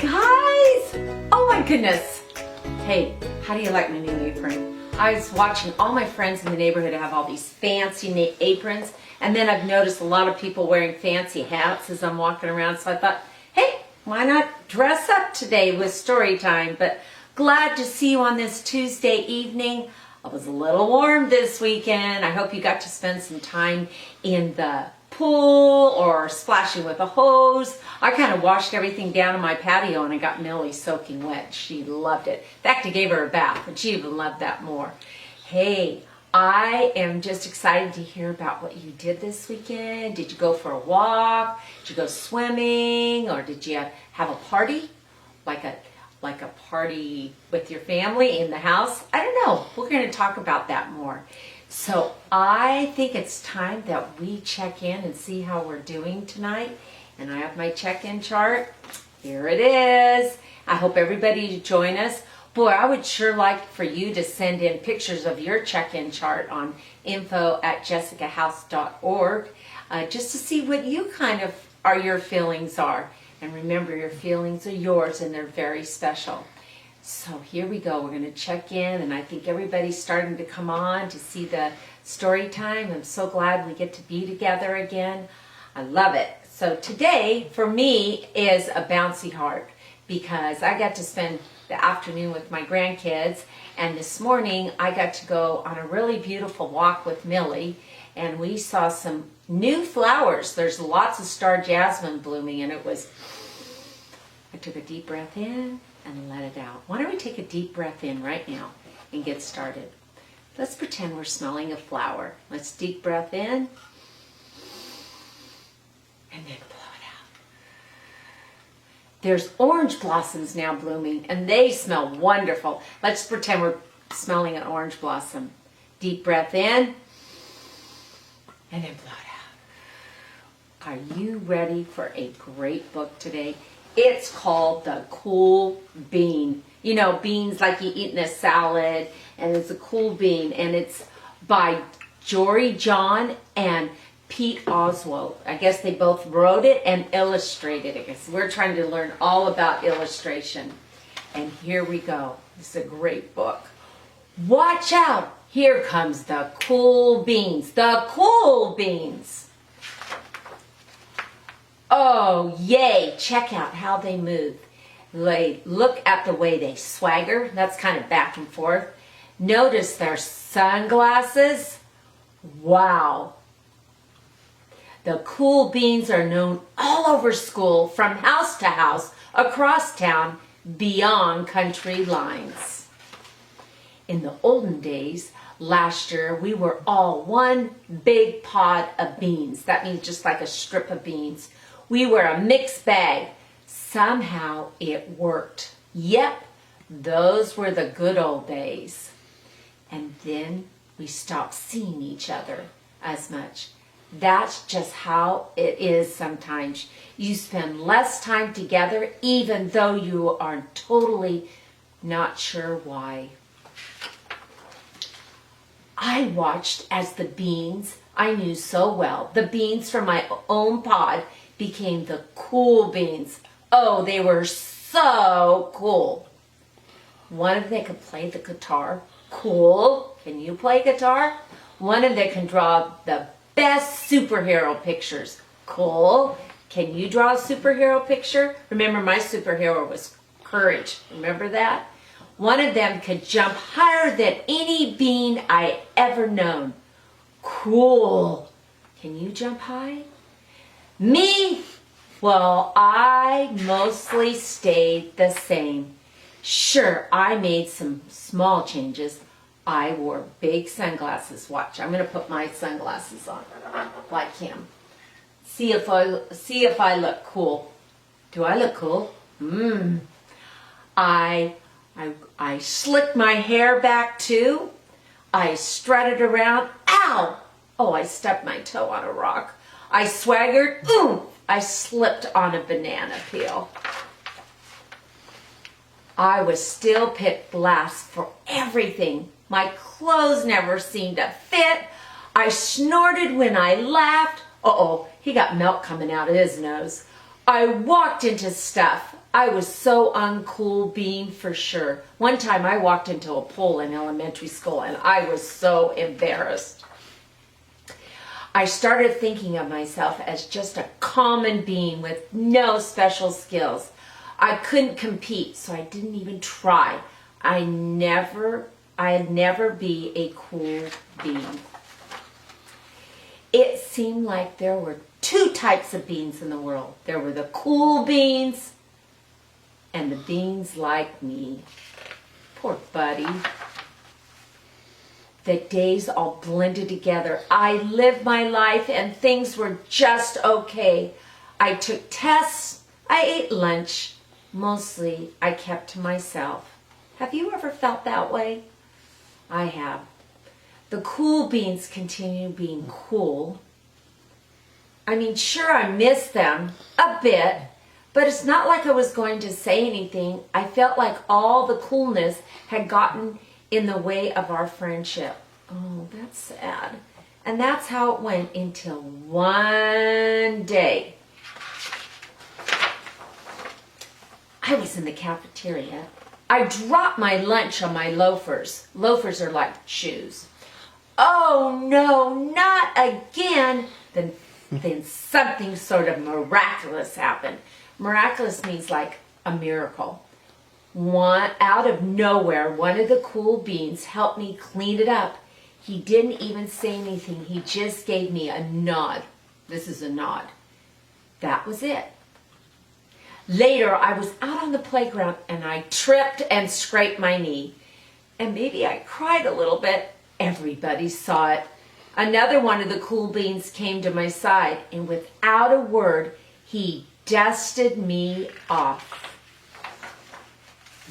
guys! Oh my goodness. Hey, how do you like my new apron? I was watching all my friends in the neighborhood have all these fancy aprons, and then I've noticed a lot of people wearing fancy hats as I'm walking around, so I thought, hey, why not dress up today with story time? But glad to see you on this Tuesday evening. I was a little warm this weekend. I hope you got to spend some time in the pool or splashing with a hose. I kind of washed everything down on my patio and I got Millie soaking wet. She loved it. In fact, I gave her a bath and she even loved that more. Hey, I am just excited to hear about what you did this weekend. Did you go for a walk? Did you go swimming? Or did you have a party? Like a party with your family in the house? I don't know. We're going to talk about that more. So I think it's time that we check in and see how we're doing tonight. And I have my check-in chart. Here it is. I hope everybody to join us. Boy, I would sure like for you to send in pictures of your check-in chart on info@jessicahouse.org just to see what you your feelings are. And remember, your feelings are yours and they're very special. So here we go. We're going to check in, and I think everybody's starting to come on to see the story time. I'm so glad we get to be together again. I love it. So today, for me, is a bouncy heart because I got to spend the afternoon with my grandkids, and this morning I got to go on a really beautiful walk with Millie, and we saw some new flowers. There's lots of star jasmine blooming, and I took a deep breath in and let it out. Why don't we take a deep breath in right now and get started? Let's pretend we're smelling a flower. Let's deep breath in and then blow it out. There's orange blossoms now blooming and they smell wonderful. Let's pretend we're smelling an orange blossom. Deep breath in and then blow it out. Are you ready for a great book today? It's called The Cool Bean. You know, beans like you eat in a salad, and it's a cool bean, and it's by Jory John and Pete Oswald. I guess they both wrote it and illustrated it. So we're trying to learn all about illustration. And here we go. It's a great book. Watch out! Here comes the cool beans. The cool beans! Oh, yay. Check out how they move. Look at the way they swagger. That's kind of back and forth. Notice their sunglasses. Wow. The cool beans are known all over school, from house to house, across town, beyond country lines. In the olden days, last year, we were all one big pod of beans. That means just like a strip of beans. We were a mixed bag. Somehow it worked. Yep, those were the good old days. And then we stopped seeing each other as much. That's just how it is sometimes. You spend less time together even though you are totally not sure why. I watched as the beans I knew so well, the beans from my own pod, became the cool beans. Oh, they were so cool. One of them could play the guitar. Cool. Can you play guitar? One of them can draw the best superhero pictures. Cool. Can you draw a superhero picture? Remember, my superhero was courage. Remember that? One of them could jump higher than any bean I ever known. Cool. Can you jump high? Me? Well, I mostly stayed the same. Sure, I made some small changes. I wore big sunglasses. Watch, I'm going to put my sunglasses on like him. See if I look cool. Do I look cool? I slicked my hair back too. I strutted around. Ow! Oh, I stubbed my toe on a rock. I swaggered. Ooh! I slipped on a banana peel. I was still picked last for everything. My clothes never seemed to fit. I snorted when I laughed. Uh-oh, he got milk coming out of his nose. I walked into stuff I was so uncool being for sure. One time I walked into a pool in elementary school and I was so embarrassed. I started thinking of myself as just a common being with no special skills. I couldn't compete, so I didn't even try. I'd never be a cool being. It seemed like there were two types of beings in the world. There were the cool beings and the beings like me. Poor buddy. The days all blended together. I lived my life and things were just okay. I took tests. I ate lunch. Mostly I kept to myself. Have you ever felt that way? I have. The cool beans continue being cool. I mean, sure, I miss them a bit, but it's not like I was going to say anything. I felt like all the coolness had gotten in the way of our friendship. Oh, that's sad. And that's how it went until one day. I was in the cafeteria. I dropped my lunch on my loafers. Loafers are like shoes. Oh no, not again. Then something sort of miraculous happened. Miraculous means like a miracle. Out of nowhere, one of the cool beans helped me clean it up. He didn't even say anything. He just gave me a nod. This is a nod. That was it. Later, I was out on the playground and I tripped and scraped my knee. And maybe I cried a little bit. Everybody saw it. Another one of the cool beans came to my side, and without a word, he dusted me off.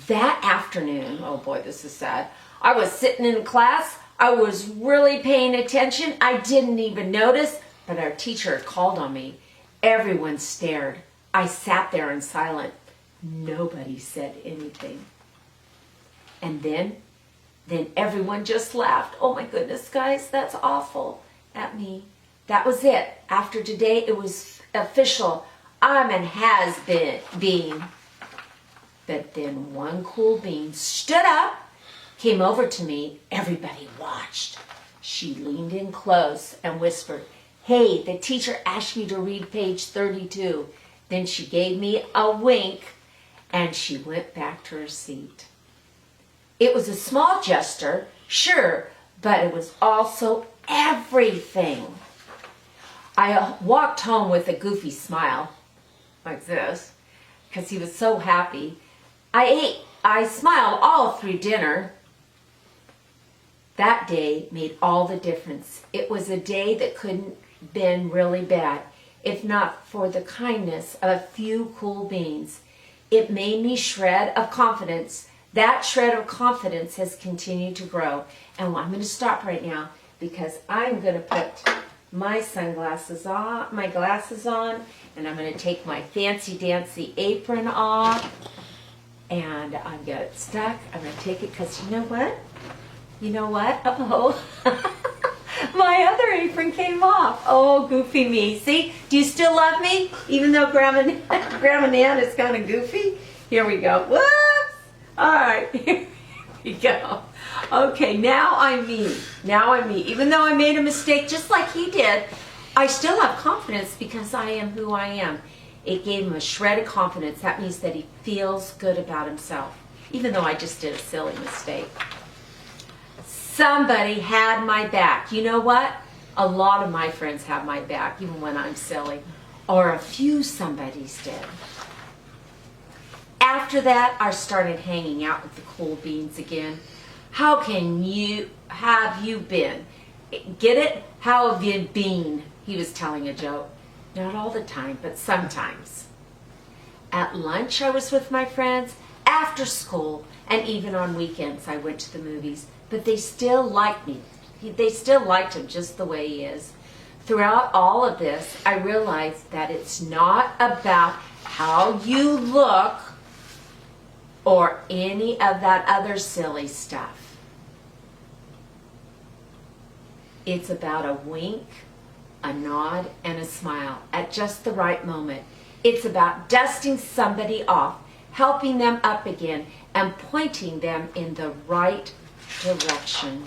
That afternoon, oh boy, this is sad, I was sitting in class. I was really paying attention. I didn't even notice, but our teacher called on me. Everyone stared. I sat there in silence. Nobody said anything. And then everyone just laughed. Oh my goodness, guys, that's awful, at me. That was it. After today, it was official. I'm an has-been. But then one cool bean stood up, came over to me. Everybody watched. She leaned in close and whispered, "Hey, the teacher asked you to read page 32. Then she gave me a wink, and she went back to her seat. It was a small gesture, sure, but it was also everything. I walked home with a goofy smile, like this, because he was so happy. I smiled all through dinner. That day made all the difference. It was a day that couldn't have been really bad, if not for the kindness of a few cool beans. It made me shred of confidence. That shred of confidence has continued to grow. And I'm going to stop right now because I'm going to put my glasses on, and I'm going to take my fancy dancy apron off, and I'm going to get stuck. I'm going to take it because you know what? Uh-oh. My other apron came off. Oh, goofy me. See? Do you still love me? Even though Grandma Nan is kind of goofy? Here we go. Whoops! All right. Here we go. Okay, now I'm me. Even though I made a mistake just like he did, I still have confidence because I am who I am. It gave him a shred of confidence. That means that he feels good about himself, even though I just did a silly mistake. Somebody had my back. You know what? A lot of my friends have my back, even when I'm silly. Or a few somebodies did. After that, I started hanging out with the cool beans again. Have you been? Get it? How have you been? He was telling a joke. Not all the time, but sometimes. At lunch, I was with my friends. After school, and even on weekends, I went to the movies. But they still liked me. They still liked him just the way he is. Throughout all of this, I realized that it's not about how you look or any of that other silly stuff. It's about a wink, a nod, and a smile at just the right moment. It's about dusting somebody off helping them up again, and pointing them in the right direction.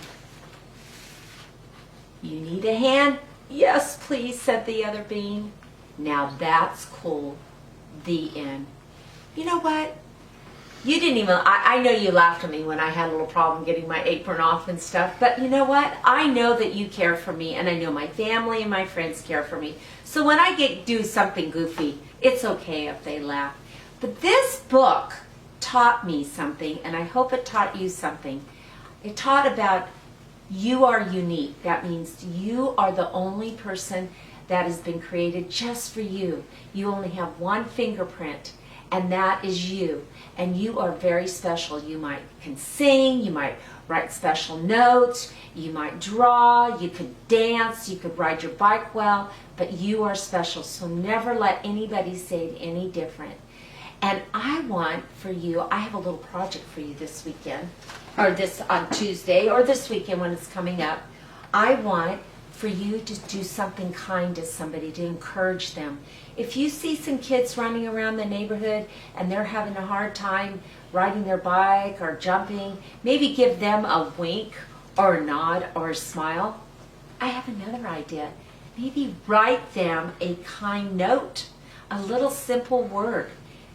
You need a hand? Yes, please, said the other bean. Now that's cool. The end. You know what? You didn't even, I know you laughed at me when I had a little problem getting my apron off and stuff, but you know what? I know that you care for me, and I know my family and my friends care for me. So when I do something goofy, it's okay if they laugh. But this book taught me something, and I hope it taught you something. It taught about you are unique. That means you are the only person that has been created just for you. You only have one fingerprint, and that is you. And you are very special. You can sing, you might write special notes, you might draw, you could dance, you could ride your bike well, but you are special. So never let anybody say any different. And I want for you, I have a little project for you this weekend, or this on Tuesday, or this weekend when it's coming up. I want for you to do something kind to somebody, to encourage them. If you see some kids running around the neighborhood and they're having a hard time riding their bike or jumping, maybe give them a wink or a nod or a smile. I have another idea. Maybe write them a kind note, a little simple word.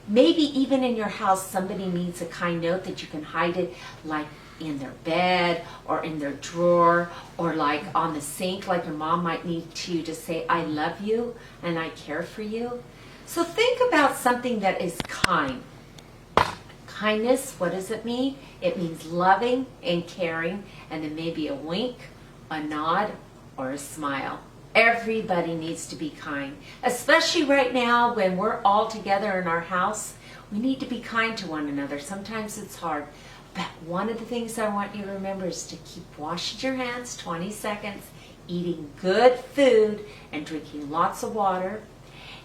Maybe even in your house somebody needs a kind note that you can hide it, like in their bed or in their drawer, or like on the sink, like your mom might need you to say, I love you and I care for you. So think about something that is kind. Kindness, what does it mean? It means loving and caring, and then maybe a wink, a nod, or a smile. Everybody needs to be kind, especially right now when we're all together in our house. We need to be kind to one another. Sometimes it's hard. But one of the things I want you to remember is to keep washing your hands 20 seconds, eating good food, and drinking lots of water.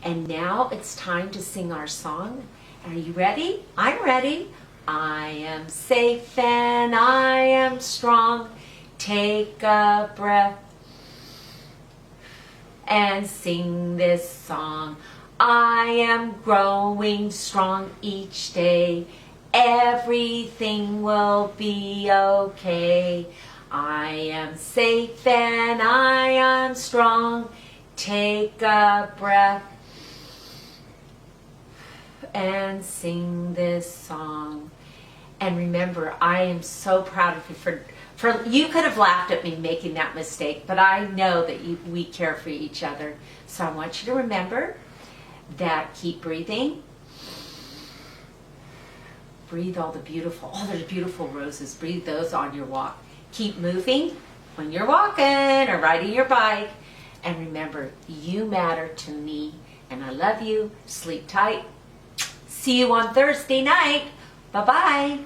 And now it's time to sing our song. Are you ready? I'm ready. I am safe and I am strong. Take a breath and sing this song. I am growing strong each day. Everything will be okay. I am safe and I am strong. Take a breath and sing this song. And remember, I am so proud of you for you could have laughed at me making that mistake, but I know that we care for each other. So I want you to remember that. Keep breathing. Breathe all there's beautiful roses. Breathe those on your walk. Keep moving when you're walking or riding your bike. And remember, you matter to me, and I love you. Sleep tight. See you on Thursday night. Bye-bye.